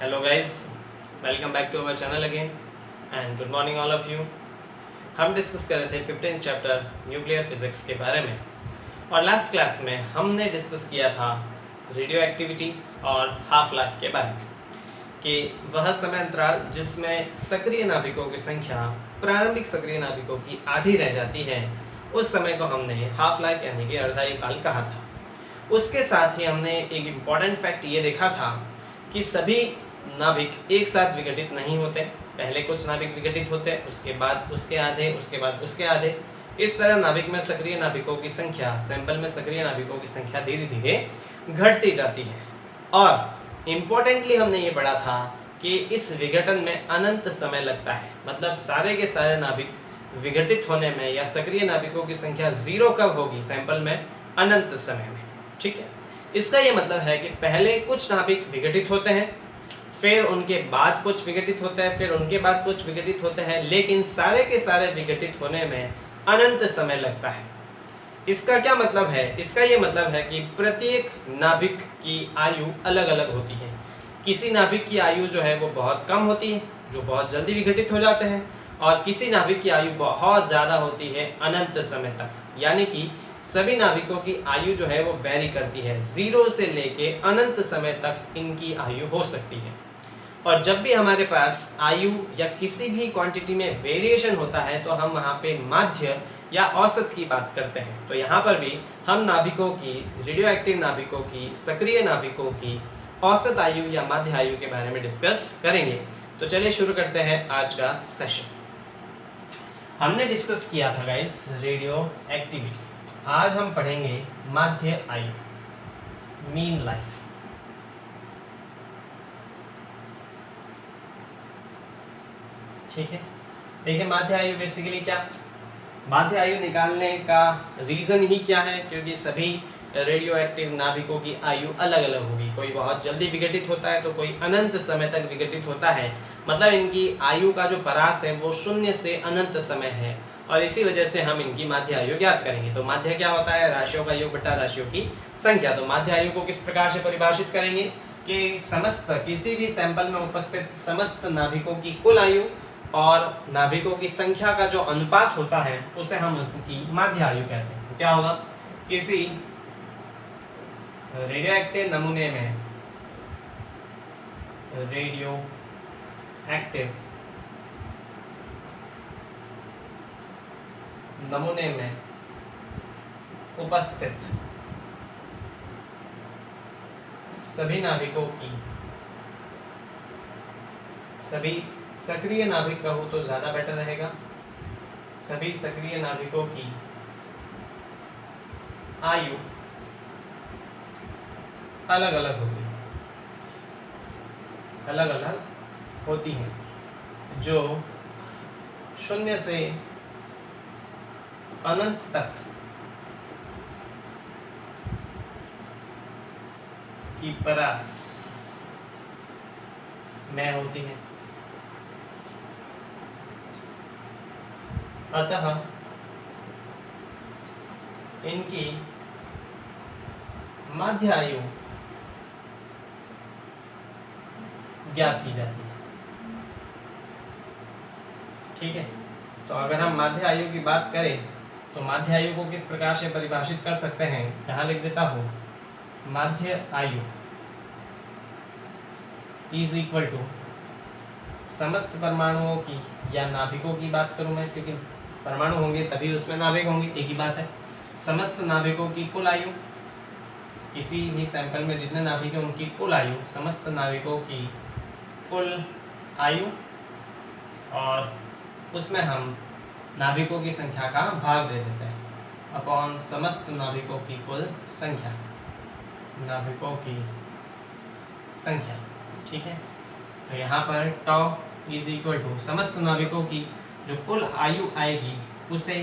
Hello guys, welcome back to our channel again and good morning all of you. हम discuss कर रहे थे 15th chapter nuclear physics के बारे में और लास्ट क्लास में हमने डिस्कस किया था रेडियो एक्टिविटी और हाफ लाइफ के बारे में कि वह समय अंतराल जिसमें सक्रिय नाभिकों की संख्या प्रारंभिक सक्रिय नाभिकों की आधी रह जाती है, उस समय को हमने हाफ लाइफ यानी कि अर्धायुकाल कहा था। उसके साथ ही हमने एक इम्पॉर्टेंट फैक्ट ये देखा था कि सभी नाभिक एक साथ विघटित नहीं होते। पहले कुछ नाभिक विघटित होते, उसके बाद उसके आधे, उसके बाद उसके आधे। इस तरह नाभिक में सक्रिय नाभिकों की संख्या, सैंपल में सक्रिय नाभिकों की संख्या धीरे धीरे घटती जाती है। और इम्पोर्टेंटली हमने ये पढ़ा था कि इस विघटन में अनंत समय लगता है। मतलब सारे के सारे नाभिक विघटित होने में या सक्रिय नाभिकों की संख्या 0 कब होगी? सैंपल में अनंत समय में। ठीक है, इसका ये मतलब है कि पहले कुछ नाभिक विघटित होते हैं, फिर उनके बाद कुछ विघटित होता है, फिर उनके बाद कुछ विघटित होते हैं, लेकिन सारे के सारे विघटित होने में अनंत समय लगता है। इसका क्या मतलब है? इसका ये मतलब है कि प्रत्येक नाभिक की आयु अलग अलग होती है। किसी नाभिक की आयु जो है वो बहुत कम होती है, जो बहुत जल्दी विघटित हो जाते हैं, और किसी नाभिक की आयु बहुत ज़्यादा होती है अनंत समय तक। यानी कि सभी नाभिकों की आयु जो है वो वैरी करती है, 0 से लेके अनंत समय तक इनकी आयु हो सकती है। और जब भी हमारे पास आयु या किसी भी क्वांटिटी में वेरिएशन होता है तो हम वहाँ पे माध्य या औसत की बात करते हैं। तो यहाँ पर भी हम नाभिकों की, रेडियो एक्टिव नाभिकों की, सक्रिय नाभिकों की औसत आयु या माध्य आयु के बारे में डिस्कस करेंगे। तो चलिए शुरू करते हैं आज का सेशन। हमने डिस्कस किया था गाइस रेडियो एक्टिविटी। आज हम पढ़ेंगे माध्य आयु, मीन लाइफ। ठीक है, देखिए माध्य आयु बेसिकली क्या, माध्य आयु निकालने का रीज़न ही क्या है? क्योंकि सभी रेडियो एक्टिव नाभिकों की आयु अलग अलग होगी। कोई बहुत जल्दी विघटित होता है तो कोई अनंत समय तक विघटित होता है। मतलब इनकी आयु का जो परास है वो 0 से अनंत समय है, और इसी वजह से हम इनकी माध्य आयु ज्ञात करेंगे। तो माध्य क्या होता है? राशियों का योग बटा राशियों की संख्या। तो माध्य आयु को किस प्रकार से परिभाषित करेंगे कि समस्त, किसी भी सैंपल में उपस्थित समस्त नाभिकों की कुल आयु और नाभिकों की संख्या का जो अनुपात होता है उसे हम उसकी माध्य आयु कहते हैं। तो क्या होगा? किसी रेडियो एक्टिव नमूने में, रेडियो एक्टिव नमूने में उपस्थित सभी नाभिकों की, सभी सक्रिय नाभिक कहूँ तो ज़्यादा बेटर रहेगा, सभी सक्रिय नाभिकों की आयु अलग अलग होती है, अलग अलग होती हैं, जो 0 से अनंत तक की परास में होती है। अतः इनकी माध्य आयु ज्ञात की जाती है। ठीक है, तो अगर हम माध्य आयु की बात करें तो माध्य आयु को किस प्रकार से परिभाषित कर सकते हैं? यहाँ लिख देता हूँ, माध्य आयु इज इक्वल टू समस्त परमाणुओं की या नाभिकों की बात करूँ मैं, क्योंकि परमाणु होंगे तभी उसमें नाभिक होंगे, एक ही बात है। समस्त नाभिकों की कुल आयु, किसी भी सैंपल में जितने नाभिक हैं उनकी कुल आयु, समस्त नाभिकों की कुल आयु, और उसमें हम नाभिकों की संख्या का भाग दे देते हैं अपॉन समस्त नाभिकों की कुल संख्या, नाभिकों की संख्या। ठीक है, तो यहाँ पर टॉ इज इक्वल टू समस्त नाभिकों की जो कुल आयु आएगी उसे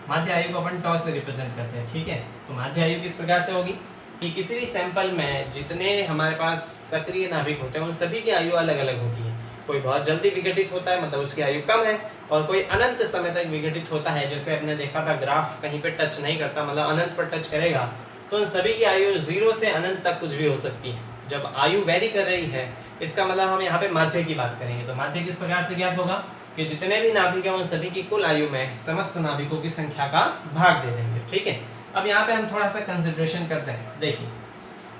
माध्य आयु को अपन टॉ से रिप्रेजेंट करते हैं। ठीक है, तो माध्य आयु किस प्रकार से होगी कि किसी भी सैंपल में जितने हमारे पास सक्रिय नाभिक होते हैं उन सभी की आयु अलग अलग होती है। कोई बहुत जल्दी विघटित होता है, मतलब उसकी आयु कम है, और कोई अनंत समय तक विघटित होता है। जैसे आपने देखा था ग्राफ कहीं पे टच नहीं करता, मतलब अनंत पर टच करेगा, तो उन सभी की आयु 0 से अनंत तक कुछ भी हो सकती है। जब आयु वेरी कर रही है इसका मतलब हम यहाँ पे माध्य की बात करेंगे। तो माध्य किस प्रकार से ज्ञात होगा कि जितने भी नाभिक हैं उन सभी की कुल आयु में समस्त नाभिकों की संख्या का भाग दे देंगे। ठीक है, अब यहाँ पे हम थोड़ा सा कंसिडरेशन करते हैं। देखिए,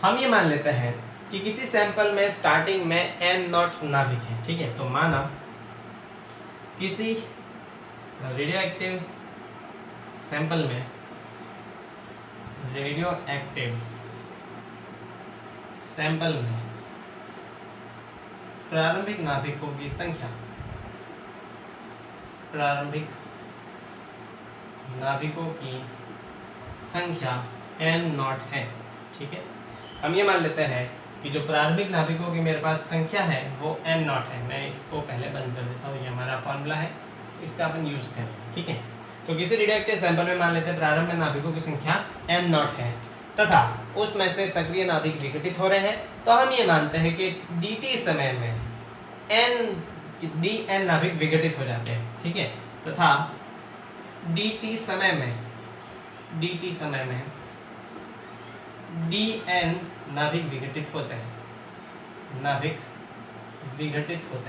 हम ये मान लेते हैं कि किसी सैंपल में स्टार्टिंग में n0 नाभिक है। ठीक है, तो माना किसी रेडियो एक्टिव सैंपल में प्रारंभिक नाभिकों की संख्या n0 है। ठीक है, हम ये मान लेते हैं कि जो प्रारंभिक नाभिकों की मेरे पास संख्या है वो n0 है। मैं इसको पहले बंद कर देता हूँ, ये हमारा फॉर्मूला है, इसका अपन यूज करें। ठीक है, तो किसी रेडियोएक्टिव सैंपल में मान लेते हैं प्रारंभ में नाभिकों की संख्या n0 है तथा उसमें से सक्रिय नाभिक विघटित हो रहे हैं। तो हम ये मानते हैं कि dt समय में dn नाभिक विघटित हो जाते हैं। ठीक है, तथा dt समय में dn नाभिक विघटित होते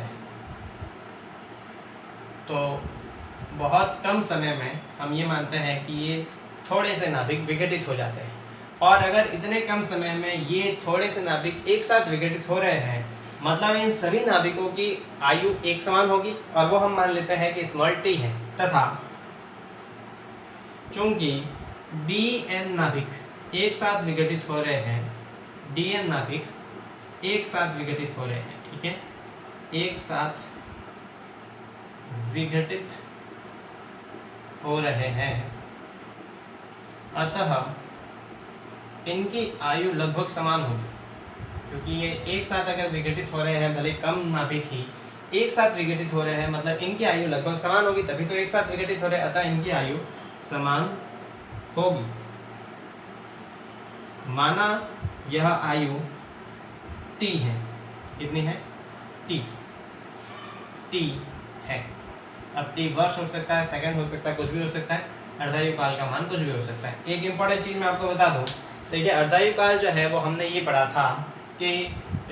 हैं। तो बहुत कम समय में हम ये मानते हैं कि ये थोड़े से नाभिक विघटित हो जाते हैं। और अगर इतने कम समय में ये थोड़े से नाभिक एक साथ विघटित हो रहे हैं, मतलब इन सभी नाभिकों की आयु एक समान होगी और वो हम मान लेते हैं कि स्मॉल t है। तथा चूंकि dn नाभिक एक साथ विघटित हो रहे हैं, ठीक है, एक साथ विघटित हो रहे हैं, अतः इनकी आयु लगभग समान होगी। क्योंकि ये एक साथ अगर विघटित हो रहे हैं, भले कम नाभिक ही एक साथ विघटित हो रहे हैं, मतलब इनकी आयु लगभग समान होगी, तभी तो एक साथ विघटित हो रहे हैं, अतः इनकी आयु समान होगी। माना यह आयु t है, कितनी है? t है। अब t वर्ष हो सकता है, सेकंड हो सकता है, कुछ भी हो सकता है, अर्धायु काल का मान कुछ भी हो सकता है। एक इंपॉर्टेंट चीज मैं आपको बता दूं, देखिए अर्धायु काल जो है वो हमने ये पढ़ा था कि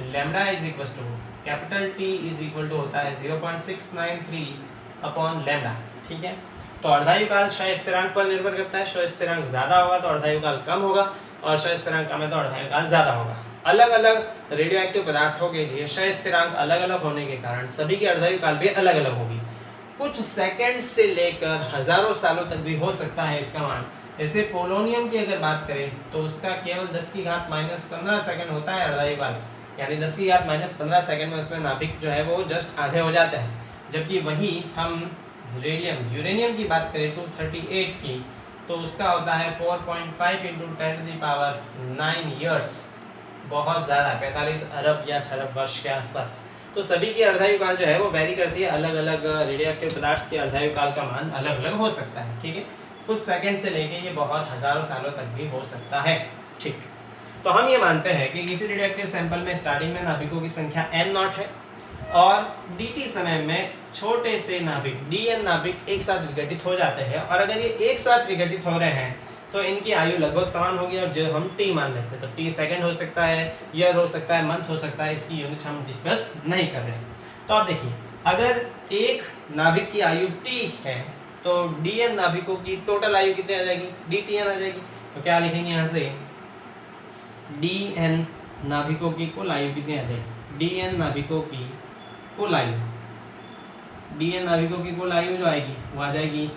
lambda is equal to capital T is equal to होता है 0.693 अपॉन लैम्डा। ठीक है, तो अर्धायु काल क्षय स्थिरांक पर निर्भर करता है। क्षय स्थिरांक ज्यादा होगा तो अर्धायु काल कम होगा और क्षय स्थिरांक कम है तो अर्धायु काल ज्यादा होगा। अलग अलग रेडियो एक्टिव पदार्थों के लिए क्षय स्थिरांक अलग अलग होने के कारण सभी की अर्धायु काल भी अलग अलग होगी। कुछ सेकंड से लेकर हजारों सालों तक भी हो सकता है इसका मान। जैसे पोलोनियम की अगर बात करें तो उसका केवल 10⁻⁻15 सेकंड होता है अर्धायु काल, यानी 10⁻⁻15 सेकंड में उसमें नाभिक जो है वो जस्ट आधे हो जाते हैं। जबकि वही हम यूरेनियम की बात करें 238 की, तो उसका होता है 4.5 × 10⁻9 ईयर्स, बहुत ज़्यादा, 45 अरब या खरब वर्ष के आसपास। तो सभी की अर्धायु काल जो है वो वेरी करती है, अलग अलग रेडियोएक्टिव पदार्थ के अर्धायु काल का मान अलग अलग हो सकता है। ठीक है, कुछ सेकंड से लेके ये बहुत हजारों सालों तक भी हो सकता है। ठीक, तो हम ये मानते हैं कि किसी रेडियोएक्टिव सैंपल में स्टार्टिंग में नाभिकों की संख्या n0 है और dt समय में छोटे से नाभिक dn नाभिक एक साथ विघटित हो जाते हैं। और अगर ये एक साथ विघटित हो रहे हैं तो इनकी आयु लगभग समान होगी, और जो हम t मान लेते हैं तो t सेकंड हो सकता है, ईयर हो सकता है, मंथ हो सकता है, इसकी यूनिट हम डिस्कस नहीं कर रहे हैं। तो आप देखिए, अगर एक नाभिक की आयु t है तो dn नाभिकों की टोटल आयु कितनी आ जाएगी? dtn आ जाएगी। तो क्या लिखेंगे यहाँ से? dn नाभिकों की कुल आयु कितनी आ जाएगी? dn नाभिकों की कुल आयु जो आएगी वो आ जाएगी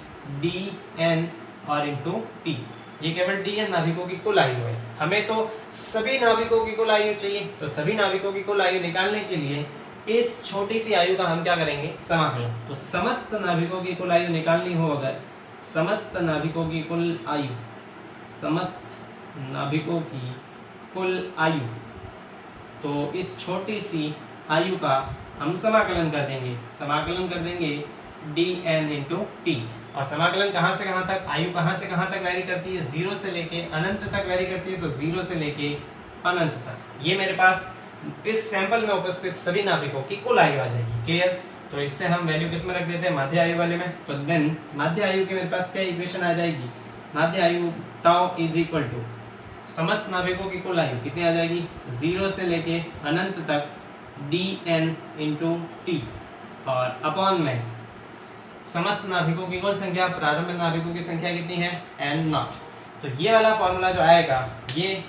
dn और इंटू t। ये केवल dn नाभिकों की कुल आयु है। हमें तो सभी नाभिकों की कुल आयु चाहिए, तो सभी नाभिकों की कुल आयु निकालने के लिए इस छोटी सी आयु का हम क्या करेंगे? समाकलन। तो समस्त नाभिकों की कुल आयु निकालनी हो, अगर समस्त नाभिकों की कुल आयु, तो इस छोटी सी आयु का हम समाकलन कर देंगे dn इंटू टी। और समाकलन कहाँ से कहाँ तक, आयु कहाँ से कहाँ तक वैरी करती है? 0 से लेके अनंत तक वैरी करती है, तो 0 से लेके अनंत तक ये मेरे पास इस सैंपल में उपस्थित सभी नाभिकों की कुल आयु आ जाएगी। क्लियर? तो इससे हम वैल्यू किस में रख देते हैं? माध्य आयु वाले में। तो देन माध्य आयु की मेरे पास क्या इक्वेशन आ जाएगी? माध्य आयु टाउ इज इक्वल टू समस्त नाभिकों की कुल आयु कितनी आ जाएगी, 0 से लेके अनंत तक dn इंटू टी, और अपॉन में समस्त नाभिकों की कुल संख्या, प्रारंभ में नाभिकों की संख्या कितनी है, n नॉट। तो ये वाला फॉर्मूला जो आएगा ये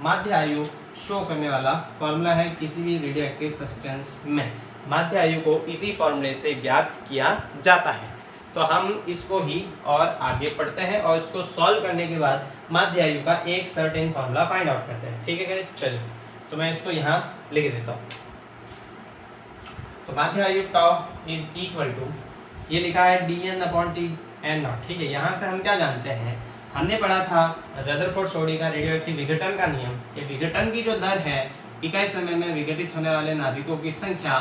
माध्य आयु शो करने वाला फॉर्मूला है किसी भी रेडियो एक्टिव सब्सटेंस में। माध्य आयु को इसी फॉर्मूले से ज्ञात किया जाता है। तो हम इसको ही और आगे पढ़ते हैं और इसको सॉल्व करने के बाद माध्य आयु का एक सर्टेन फॉर्मूला फाइंड आउट करते हैं। ठीक है गाइस, चलिए तो मैं इसको यहाँ लिख देता हूँ। तो माध्य आयु टाउ इज इक्वल टू, ये लिखा है dn/t(n0). ठीक है, यहाँ से हम क्या जानते हैं, हमने पढ़ा था रदरफोर्ड-सोडी का रेडियोएक्टिव विघटन का नियम। ये विघटन की जो दर है इकाई समय में विघटित होने वाले नाभिकों की संख्या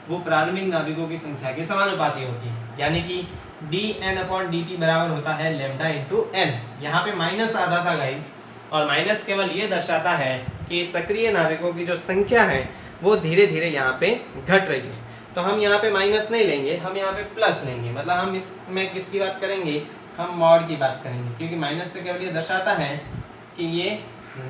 वो प्रारंभिक नाभिकों की संख्या के समानुपाती होती है, यानी कि dn/dt बराबर होता है लैम्डा इंटू n। यहाँ पे माइनस आधा था गाइस, और माइनस केवल ये दर्शाता है कि सक्रिय नाभिकों की जो संख्या है वो धीरे धीरे यहाँ पे घट रही है। तो हम यहाँ पे माइनस नहीं लेंगे, हम यहाँ पे प्लस लेंगे, मतलब हम इसमें किसकी बात करेंगे, हम मॉड की बात करेंगे, क्योंकि माइनस तो केवल ये दर्शाता है कि ये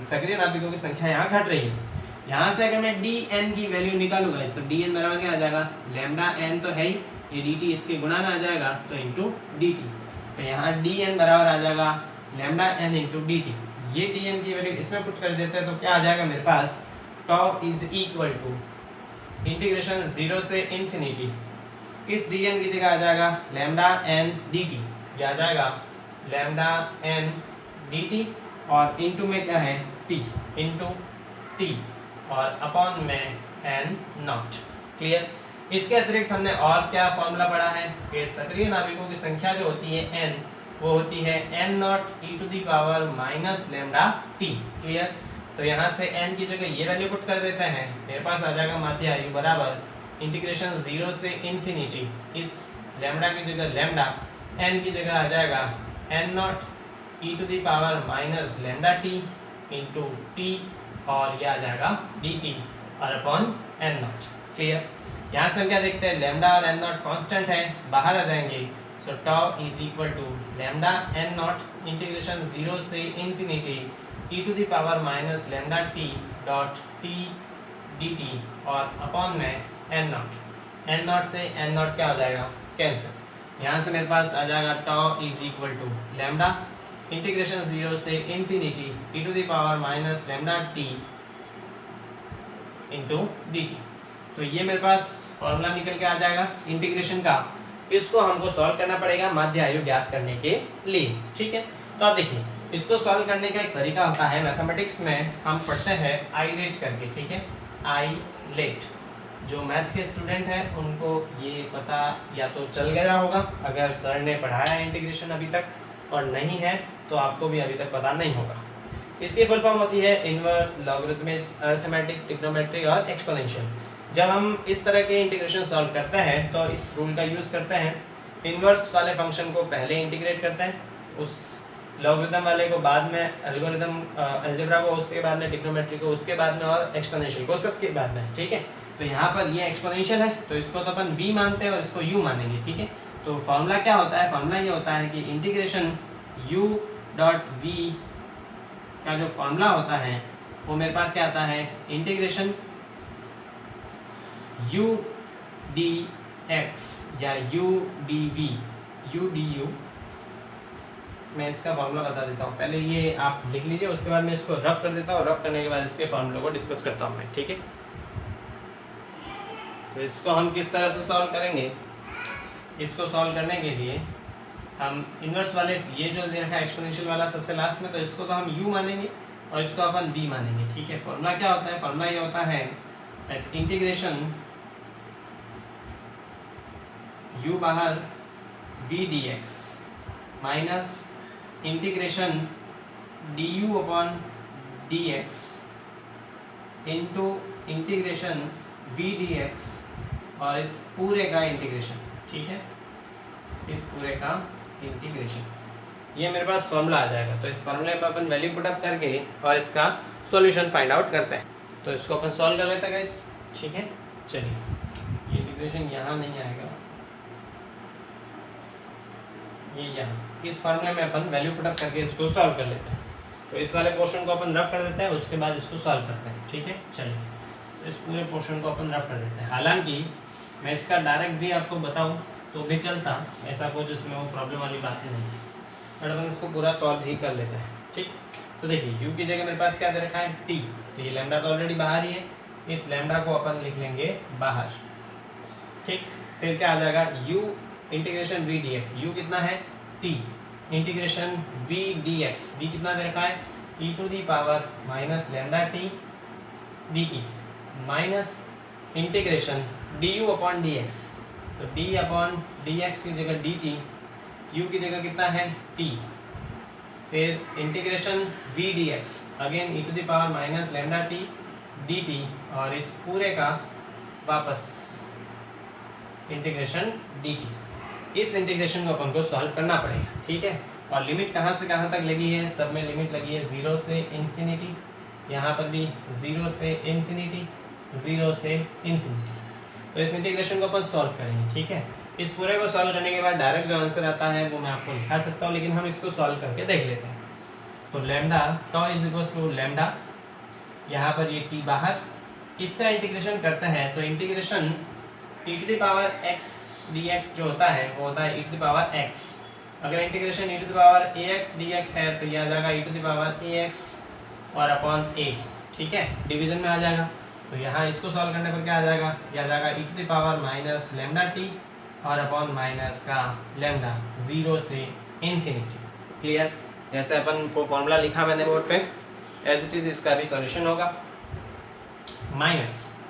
सक्रिय नाभिकों की संख्या यहाँ घट रही है। यहाँ से अगर मैं dn की वैल्यू निकालूंगा तो dn बराबर क्या आ जाएगा, लैम्डा n तो है ही, ये dt इसके गुणा में आ जाएगा तो इंटू dt। तो यहाँ dn बराबर आ जाएगा लैम्डा n इंटू dt। ये dn की वैल्यू इसमें पुट कर देते हैं तो क्या आ जाएगा मेरे पास, tau is equal to integration 0 से इन्फिनिटी, इस dn की जगह आ जाएगा लैम्डा n dt, ये आ जाएगा लैम्डा n dt, और इंटू में क्या है t इंटू टी, और अपॉन में n नॉट। क्लियर। इसके अतिरिक्त हमने और क्या फॉर्मूला पढ़ा है कि सक्रिय नाभिकों की संख्या जो होती है n, वो होती है n not e⁻ lambda t। Clear. तो यहाँ से n की जगह ये वैल्यू पुट कर देते हैं, मेरे पास आ जाएगा माध्य आयु बराबर इंटीग्रेशन 0 से इन्फिनिटी, इस लैम्डा की जगह लैम्डा, n की जगह आ जाएगा n not e⁻ lambda t into T, और यह आ जाएगा dt और अपॉन n नॉट। क्लियर। यहाँ से हम क्या देखते हैं, लैम्डा और n नॉट कांस्टेंट है, बाहर आ जाएंगे। So tau is equal to lambda n naught integration 0 से infinity e⁻ lambda t dot t dt, और अपॉन में n नॉट से n नॉट क्या हो जाएगा, कैंसिल। यहाँ से मेरे पास आ जाएगा tau is equal to lambda integration 0 से infinity e⁻ lambda t into dt। तो ये मेरे पास फॉर्मूला निकल के आ जाएगा इंटीग्रेशन का। इसको हमको सॉल्व करना पड़ेगा माध्य आयु ज्ञात करने के लिए। ठीक है, तो आप देखिए इसको सॉल्व करने का एक तरीका होता है, मैथमेटिक्स में हम पढ़ते हैं आईलेट करके। ठीक है, आईलेट, जो मैथ के स्टूडेंट हैं उनको ये पता या तो चल गया होगा अगर सर ने पढ़ाया है इंटीग्रेशन अभी तक, और नहीं है तो आपको भी अभी तक पता नहीं होगा। इसकी फुल फॉर्म होती है इनवर्स, लॉगरिथमिक, अरिथमेटिक, ट्रिग्नोमेट्री और एक्सपोनेंशियल। जब हम इस तरह के इंटीग्रेशन सॉल्व करते हैं तो इस रूल का यूज़ करते हैं, इनवर्स वाले फंक्शन को पहले इंटीग्रेट करते हैं, उस लॉगरिथम वाले को बाद में, एल्गोरिथम अलजेब्रा को उसके बाद में, ट्रिग्नोमेट्री को उसके बाद में, और एक्सपोनेंशियल को सबके बाद में। ठीक है, तो यहाँ पर ये एक्सपोनेंशियल है तो इसको तो अपन v मानते हैं और इसको u मानेंगे। ठीक है, तो फॉर्मूला क्या होता है, फॉर्मूला ये होता है कि इंटीग्रेशन u डॉट v का जो फॉर्मूला होता है वो मेरे पास क्या आता है, इंटीग्रेशन u dx या u dv, u du। मैं इसका फॉर्मूला बता देता हूँ, पहले ये आप लिख लीजिए, उसके बाद मैं इसको रफ कर देता हूँ, रफ करने के बाद इसके फॉर्मूले को डिस्कस करता हूँ मैं। ठीक है, तो इसको हम किस तरह से सॉल्व करेंगे, इसको सॉल्व करने के लिए हम इन्वर्स वाले, ये जो दे रखा है एक्सपोनेंशियल वाला सबसे लास्ट में, तो इसको तो हम u मानेंगे और इसको अपन v मानेंगे। ठीक है, फॉर्मूला क्या होता है, फॉर्मूला ये होता है इंटीग्रेशन u बाहर v dx minus integration du upon dx into integration v dx, और इस पूरे का इंटीग्रेशन। ठीक है, इस पूरे का इंटीग्रेशन, ये मेरे पास फॉर्मूला आ जाएगा। तो इस फॉर्मूले पर अपन वैल्यू पुट अप करके और इसका सॉल्यूशन फाइंड आउट करते हैं। तो इसको अपन सॉल्व कर लेते हैं गाइस। ठीक है, चलिए, ये इंटीग्रेशन यहाँ नहीं आएगा, ये यहाँ, इस फॉर्मूले में अपन वैल्यू पुट अप करके इसको सॉल्व कर लेते हैं। तो इस वाले पोर्शन को अपन रफ कर देते हैं, उसके बाद इसको सॉल्व करते हैं। ठीक है, चलिए तो इस पूरे पोर्शन को अपन रफ कर देते हैं। हालांकि मैं इसका डायरेक्ट भी आपको बताऊं तो भी चलता, ऐसा कुछ इसमें वो प्रॉब्लम वाली बात नहीं है, बट अपन इसको पूरा सॉल्व ही कर लेते हैं। ठीक, तो देखिए u की जगह मेरे पास क्या दे रखा है t, तो ये लैम्डा तो ऑलरेडी बाहर ही है, इस लैम्डा को अपन लिख लेंगे बाहर। ठीक, फिर क्या आ जाएगा u integration v dx, u कितना है t integration v dx, v कितना दे रखा है e to the power minus lambda t dt minus integration du upon dx, so d upon dx की जगह dt, u की जगह कितना है t, फिर integration v dx again e to the power minus lambda t dt, और इस पूरे का वापस इंटीग्रेशन dt। इस इंटीग्रेशन को अपन को सॉल्व करना पड़ेगा। ठीक है, और लिमिट कहाँ से कहाँ तक लगी है, सब में लिमिट लगी है 0 से इन्फिनिटी, यहाँ पर भी 0 से इन्फिनिटी, 0 से इन्फिनिटी। तो इस इंटीग्रेशन को अपन सॉल्व करेंगे। ठीक है, इस पूरे को सॉल्व करने के बाद डायरेक्ट जो आंसर आता है वो मैं आपको लिखा सकता हूँ, लेकिन हम इसको सॉल्व करके देख लेते हैं। तो lambda tau is equal to lambda, यहाँ पर ये t बाहर, इसका इंटीग्रेशन करते हैं तो integration e to the power x dx जो होता है वो होता है e to the power x। अगर integration e to the power ax dx है तो ये आ जाएगा e to the power ax और अपॉन a। ठीक है, डिवीजन में आ जाएगा, तो यहाँ इसको सॉल्व करने पर क्या आ जाएगा, ये आ जाएगा e to the power minus lambda t और अपॉन माइनस का लैम्डा 0 से इन्फिनिटी। क्लियर, जैसे अपन वो फॉर्मूला लिखा मैंने बोर्ड पे एज इट इज इसका भी सॉल्यूशन होगा। माइनस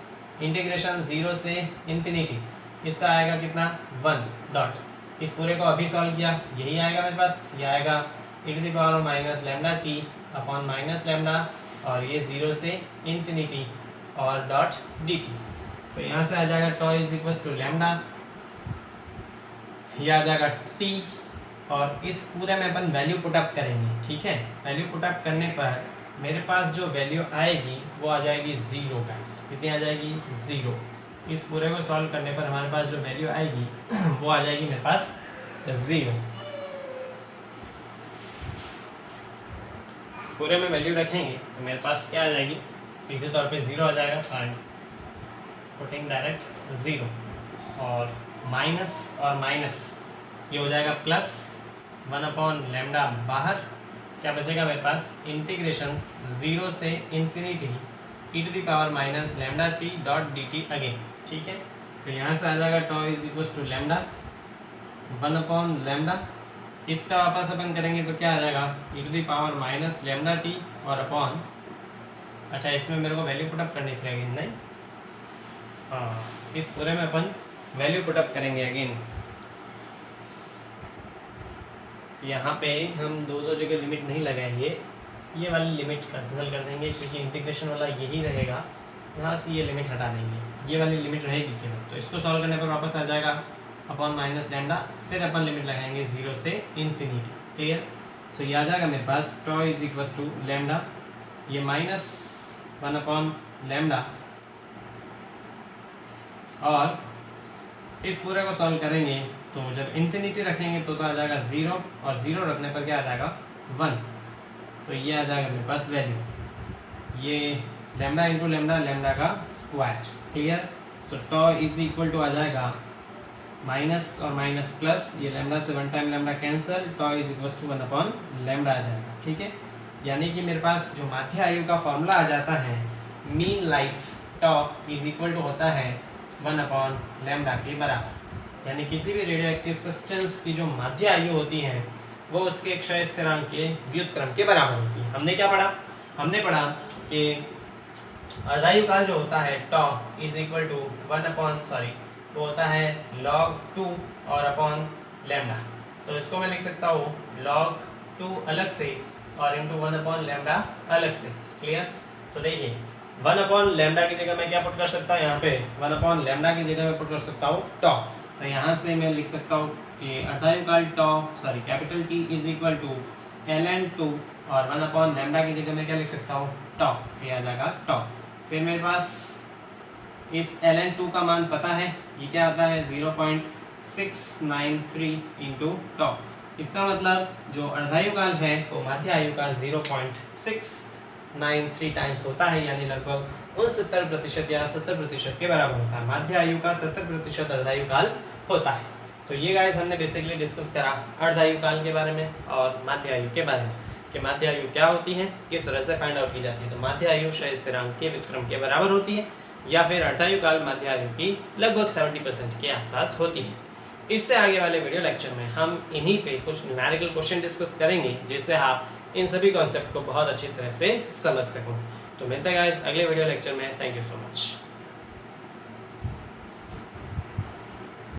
इंटीग्रेशन 0 से इन्फिनिटी, इसका आएगा कितना 1 डॉट, इस पूरे को अभी सॉल्व किया, यही आएगा मेरे पास, ये आएगा e to the power minus lambda t upon minus lambda, और ये 0 से इन्फिनिटी और डॉट dt। तो यहाँ से आ जाएगा tau is equal to lambda, ये आ जाएगा t, और इस पूरे में अपन वैल्यू पुटअप करेंगे। ठीक है, वैल्यू पुटअप करने पर मेरे पास जो वैल्यू आएगी वो आ जाएगी 0 गाइस। कितनी आ जाएगी 0। इस पूरे को सॉल्व करने पर हमारे पास जो वैल्यू आएगी वो आ जाएगी मेरे पास 0। इस पूरे में वैल्यू रखेंगे तो मेरे पास क्या आ जाएगी, सीधे तौर पे 0 आ जाएगा, फाइन पुटिंग डायरेक्ट 0, और माइनस और माइनस ये हो जाएगा प्लस 1 अपॉन लैम्डा बाहर, क्या बचेगा मेरे पास इंटीग्रेशन 0 से infinity e to the power minus lambda t dot dt again. ठीक है, तो यहाँ से आ जाएगा tau is equal to lambda 1 upon lambda, इसका वापस अपन करेंगे तो क्या आ जाएगा e to the power minus lambda t और अपॉन, अच्छा इसमें मेरे को वैल्यू पुटअप करनी थी अगेन, नहीं हाँ, इस पूरे में अपन वैल्यू पुटअप करेंगे अगेन। यहाँ पे हम दो जगह लिमिट नहीं लगाएंगे, ये वाली लिमिट कैंसिल कर देंगे क्योंकि इंटीग्रेशन वाला यही रहेगा, यहाँ से ये लिमिट हटा देंगे, ये वाली लिमिट रहेगी केवल। तो इसको सॉल्व करने पर वापस आ जाएगा अपॉन माइनस लैम्डा, फिर अपन लिमिट लगाएंगे 0 से इन्फिनिटी। क्लियर, सो ये आ जाएगा मेरे पास tau is equal to lambda, ये माइनस 1 अपॉन लैम्डा, और इस पूरे को सॉल्व करेंगे तो जब इन्फिनिटी रखेंगे तो आ जाएगा 0, और 0 रखने पर क्या आ जाएगा 1, तो ये आ जाएगा मेरे पास वैल्यू, ये लैम्डा इंटू लैम्डा, लैम्डा का square. Clear, so tau is equal to आ जाएगा माइनस और माइनस प्लस, ये लैम्डा से 1 time lambda cancel, tau is equal to 1 upon lambda आ जाएगा। ठीक है, यानी कि मेरे पास जो माध्य आयु का फॉर्मूला आ जाता है mean life tau is equal to होता है 1 अपॉन लैम्डा के बराबर, यानी किसी भी रेडियो एक्टिव सब्सटेंस की जो माध्य आयु होती है वो उसके क्षय स्थिरांक के व्युत्क्रम के बराबर होती है। हमने क्या पढ़ा, हमने पढ़ा कि अर्धायु काल जो होता है tau is equal to 1 upon वो होता है log 2 और अपॉन लैम्डा, तो इसको मैं लिख सकता हूँ log 2 अलग से और इंटू 1 अपॉन लैम्डा अलग से। क्लियर, तो देखिए 1 अपॉन लैम्डा की जगह मैं क्या पुट कर सकता हूँ, यहाँ पे 1 अपॉन लैम्डा की जगह मैं पुट कर सकता हूँ टॉ, तो यहाँ से मैं लिख सकता हूँ कि अर्धायु काल tau capital T is equal to ln2 और 1 अपॉन लैम्डा की जगह मैं क्या लिख सकता हूँ टॉ, ये आ जाएगा टॉ। फिर मेरे पास इस ln2 का मान पता है, ये क्या आता है 0.693 इंटू टॉ, इसका मतलब जो अर्धायु काल है वो माध्य आयु का 0.693 टाइम्स होता है, यानी लगभग 69% या 70% के बराबर होता है। माध्य आयु का 70% अर्धायु काल होता है। तो ये गाइस हमने बेसिकली डिस्कस करा अर्धायु काल के बारे में और माध्य आयु के बारे में कि माध्य आयु क्या होती है, किस तरह से फाइंड आउट की जाती है। तो माध्य आयु क्षय स्थिरांक के व्युत्क्रम के बराबर होती है, या फिर अर्धायु काल माध्य आयु की लगभग 70% के आसपास होती है। इससे आगे वाले वीडियो लेक्चर में हम इन्हीं पे कुछ न्यूमेरिकल क्वेश्चन डिस्कस करेंगे, जिससे आप इन सभी कॉन्सेप्ट को बहुत अच्छी तरह से समझ सको। तो मिलते हैं गाइस अगले वीडियो लेक्चर में। Thank you so much.